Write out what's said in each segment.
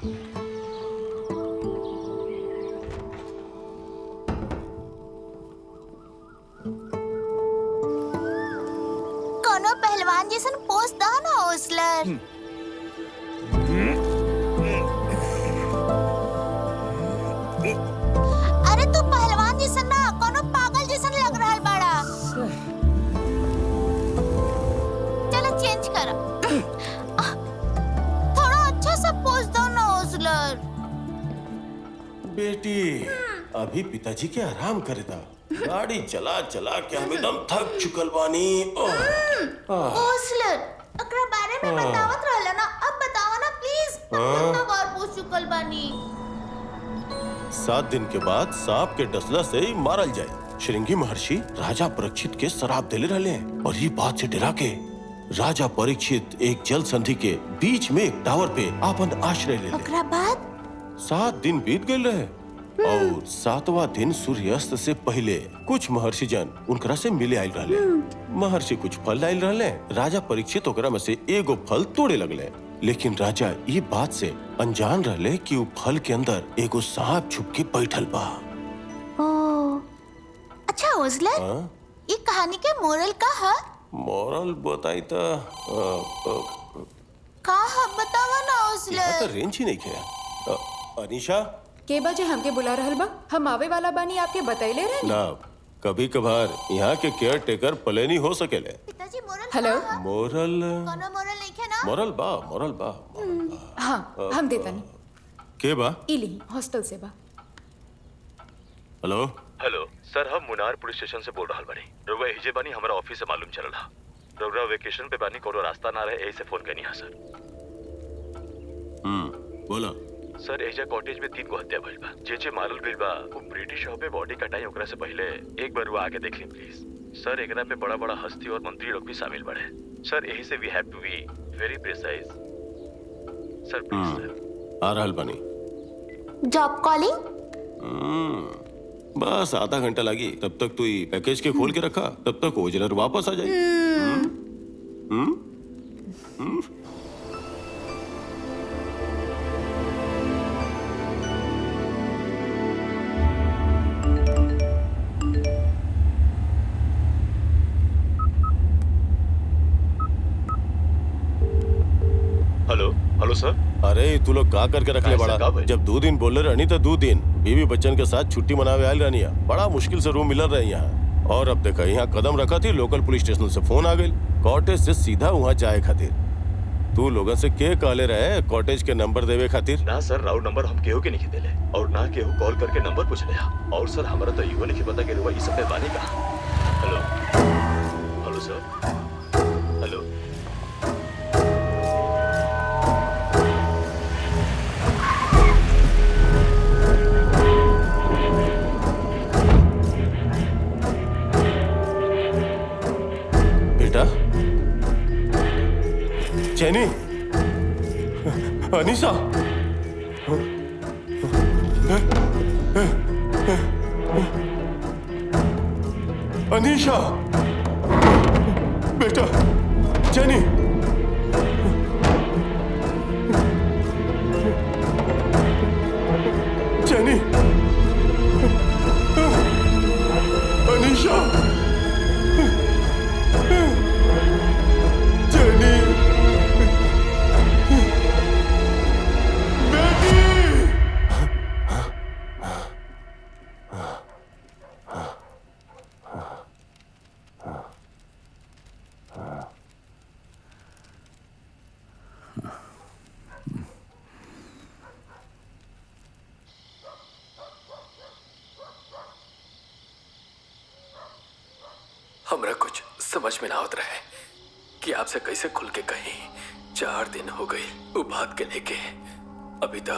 कोनो पहलवान जैसन पोस्ट दो ना ओसलर। अरे तू पहलवान जैसन ना कोनो पागल जैसन लग रहा है बड़ा। चलो चेंज करो। थोड़ा अच्छा सा पोस्ट दो ना ओसलर। बेटी अभी पिताजी के आराम करे था। गाड़ी चला चला के हम एकदम थक चुकल बानी। ओसलर अकरा बारे में बतावत रहला ना, अब बताओ ना प्लीज। कितना बार पूछ चुकल बानी। 7 दिन के बाद सांप के डसला से ही मारल जाए। श्रृंगी महर्षि राजा परीक्षित के श्राप देले रहले हैं और ये बात से डरा के राजा परीक्षित एक जल संधि के बीच में एक टावर पे आपन आश्रय ले ले। अकरा बाद 7 दिन बीत गए रहे और 7वां दिन सूर्यास्त से पहले कुछ महर्षि जन उनकरा से मिले आयल रहले। महर्षि कुछ फल लायल रहले। राजा परीक्षित ओकरा में से एगो फल तोड़े लगले, लेकिन राजा ये बात से अनजान रहले कि वो फल के अंदर एगो सांप छुप के बैठल बा। ओ अच्छा ओसलर, ये कहानी के मोरल का है? मोरल बताई तो का है बतावा ना ओसलर। तो रेंज ही नहीं किया। अनीशा के बजे हमके बुला रहल बा? हम आवे वाला बानी आपके बतैले रहे ना। कभी कभार यहाँ के केयर टेकर प्लेन ही हो सकेले। पिताजी मोरल हेलो? का है? मोरल कोनो मोरल नहीं है ना? मोरल बा मोरल बा। हाँ हम देतानी। के बा? इली हॉस्टल से बा। हेलो हेलो सर, हम मुनार पुलिस स्टेशन से बोल रहल बानी। रउआ एहिजे बानी, हमारा ऑफिस से मालूम चलल हा। रउआ वेकेशन पे बानी, कोनो रास्ता ना रहे, यही से फोन करनी हा सर। बोला। सर एहिजा कॉटेज में 3 गो हत्या भइल बा। जे मारल गइल बा वो ब्रिटिश हो पे बॉडी कटाई, ओकरा से पहले एक बार रुआ आके देख ली प्लीज। सर एकरा पे बड़ा बड़ा हस्ती और मंत्री लोग भी शामिल बड़े। सर यही से we have to be very precise. Sir please sir. आ रहल बानी। Job calling? बस आधा घंटा लगी, तब तक तू ही पैकेज के खोल के रखा, तब तक ओजलर वापस आ जाए। हेलो हेलो सर। अरे तू लोग का करके रख ले बड़ा। जब 2 दिन बोले रहनी तो 2 दिन बीवी बच्चन के साथ छुट्टी मनावे आयल रहनी है। बड़ा मुश्किल से रूम मिलल रही यहाँ। और अब देखा यहाँ कदम रखा थी, लोकल पुलिस स्टेशन से फोन आ गई कॉटेज से सीधा वहाँ जाए खातिर। तू लोगन से के कहले रहे कॉटेज के नंबर देवे खातिर? ना सर, राउंड नंबर हम केहू के नहीं देले और ना केहू कॉल करके नंबर पूछ ले। और सर हमारा तो इहो नहीं पता कि रुआ इस पे बानी का। हेलो हेलो सर। हेलो बेटा चैनी, अनीसा, अनीशा, बेटा चैनी, चैनी, अनीशा, चैनी, हमरा कुछ समझ में ना आवत रहे कि आपसे कैसे खुल के कहीं। 4 दिन हो गई वो बात के लेके। अभी तो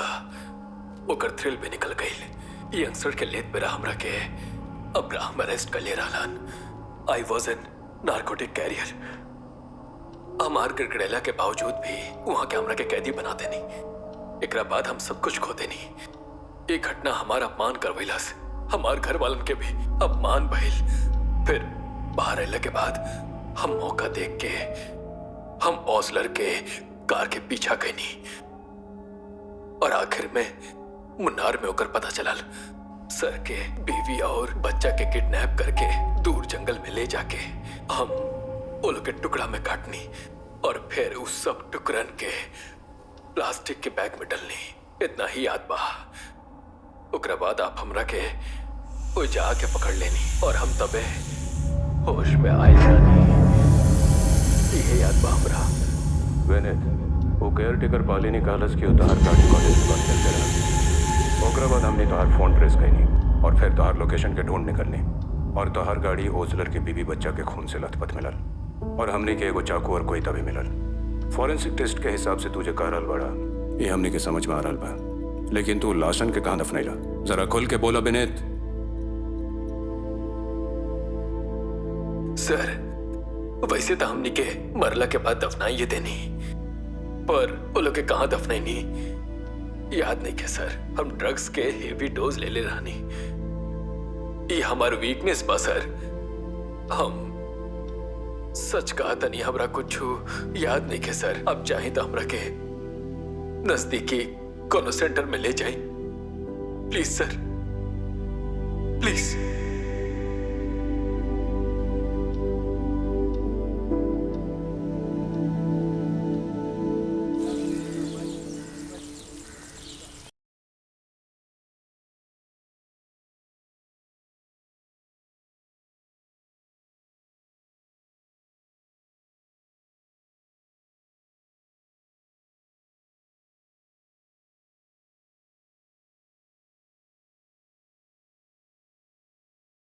ओकर थ्रिल भी निकल गई। यंगस्टर के लेत पे हमरा के अब्राहम अरेस्ट कर ले रहलन। I was an narcotic carrier. हमार गिड़गिड़ेला के बावजूद भी वहां के हमरा के कैदी बना देनी। एकरा बाद हम सब कुछ खो देनी। ये घटना हमारा अपमान करवैलस। हमार घर वालन के भी अपमान भइल। फिर बाहर अले के बाद हम मौका देख के हम ओसलर के कार के पीछा कैनी और आखिर में मुन्नार में होकर पता चलल सर के बीवी और बच्चा के किडनैप करके दूर जंगल में ले जाके हम वो लोग के टुकड़ा में काटनी और फिर उस सब टुकड़न के प्लास्टिक के बैग में डलनी। इतना ही याद बा। ओकरा बाद आप हमरा के वो जाके पकड़ लेनी और हम तबे होश में आए जानी। ये याद बा हमरा। विनीत, वो केयर टेकर पालिनी कहलस कि उतार गाड़ी कॉलेज में बात चलते रहा। ओकरा बाद हमने तोहार फोन ट्रेस कैनी और फिर तोहार लोकेशन के ढूंढ निकलनी और तोहार गाड़ी ओजलर के बीबी बच्चा के खून से लथपथ मिलल और हमने के एगो चाकू और कोई तभी मिलल। फॉरेंसिक टेस्ट के हिसाब से तुझे कह रहल बड़ा, ये हमने के समझ में आ रहल बा, लेकिन तू लाशन के कहां दफनैला? जरा खुल के बोला विनीत। सर, वैसे तो हमनी के मरला के बाद दफनाई ये देनी, पर वो लोग के कहाँ दफनाई याद नहीं के सर। हम ड्रग्स के हेवी डोज ले रहनी। ये हमार वीकनेस बा सर। हम सच कहा था नहीं, हमरा कुछ याद नहीं के सर। अब चाहे तो हमरा के नजदीकी कोनो सेंटर में ले जाए प्लीज सर, प्लीज।